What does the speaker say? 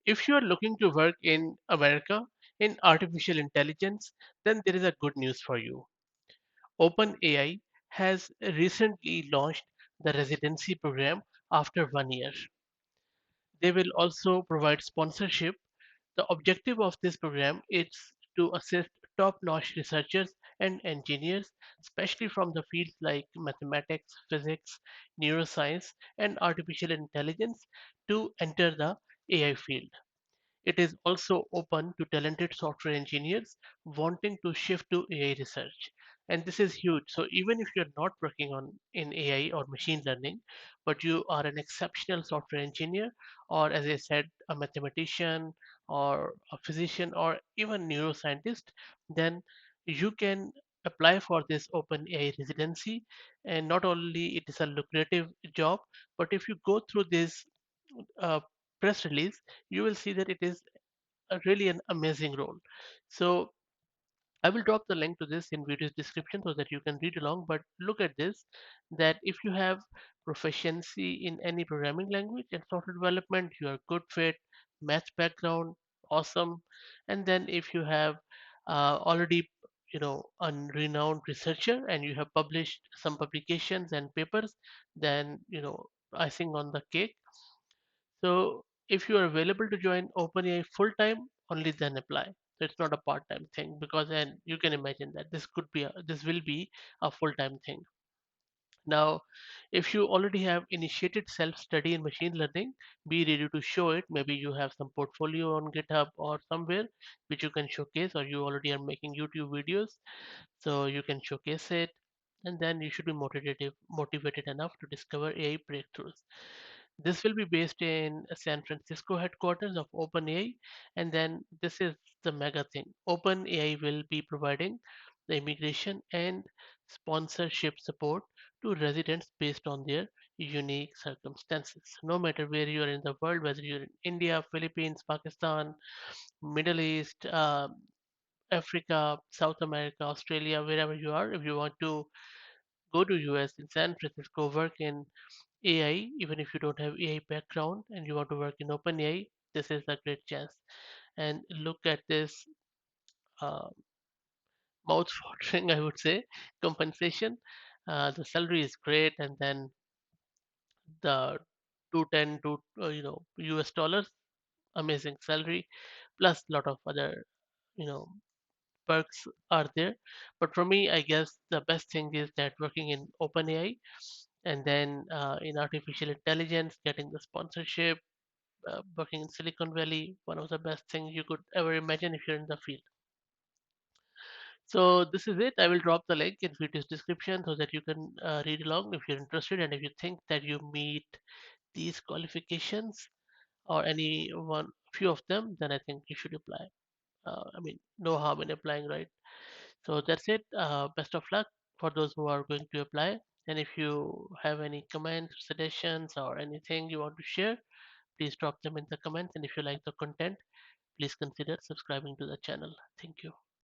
If you are looking to work in America in artificial intelligence, then there is a good news for you. OpenAI has recently launched the Residency program after 1 year. They will also provide sponsorship. The objective of this program is to assist top-notch researchers and engineers, especially from the fields like mathematics, physics, neuroscience, and artificial intelligence, to enter the AI field. It is also open to talented software engineers wanting to shift to AI research. And this is huge. So even if you're not working on in AI or machine learning, but you are an exceptional software engineer, or as I said, a mathematician or a physician or even neuroscientist, then you can apply for this open AI residency. And not only it is a lucrative job, but if you go through this uh, press release, you will see that it is really an amazing role. So I will drop the link to this in video's description so that you can read along. But look at this, that if you have proficiency in any programming language and software development, you are good fit, math background, awesome. And then if you have already a renowned researcher and you have published some publications and papers, then icing on the cake. So if you are available to join OpenAI full time, only then apply. So it's not a part time thing, because then you can imagine that this will be a full time thing. Now, if you already have initiated self study in machine learning, be ready to show it. Maybe you have some portfolio on GitHub or somewhere which you can showcase, or you already are making YouTube videos, so you can showcase it. And then you should be motivated enough to discover AI breakthroughs. This will be based in San Francisco headquarters of OpenAI, and then this is the mega thing. OpenAI will be providing the immigration and sponsorship support to residents based on their unique circumstances. No matter where you are in the world, whether you're in India, Philippines, Pakistan, Middle East, Africa, South America, Australia, wherever you are, if you want to go to US in San Francisco, work in AI, even if you don't have AI background and you want to work in OpenAI, this is a great chance. And look at this uh, mouth-watering, I would say, compensation. The salary is great, and then the 210 to US dollars, amazing salary, plus a lot of other you know perks are there. But for me, I guess the best thing is that working in OpenAI, and then in artificial intelligence, getting the sponsorship, working in Silicon Valley, one of the best things you could ever imagine if you're in the field. So this is it. I will drop the link in video's description so that you can read along if you're interested, and if you think that you meet these qualifications or any one few of them, then I think you should apply. I mean, no harm in applying, right? So that's it. Best of luck for those who are going to apply. And if you have any comments, suggestions, or anything you want to share, please drop them in the comments. And if you like the content, please consider subscribing to the channel. Thank you.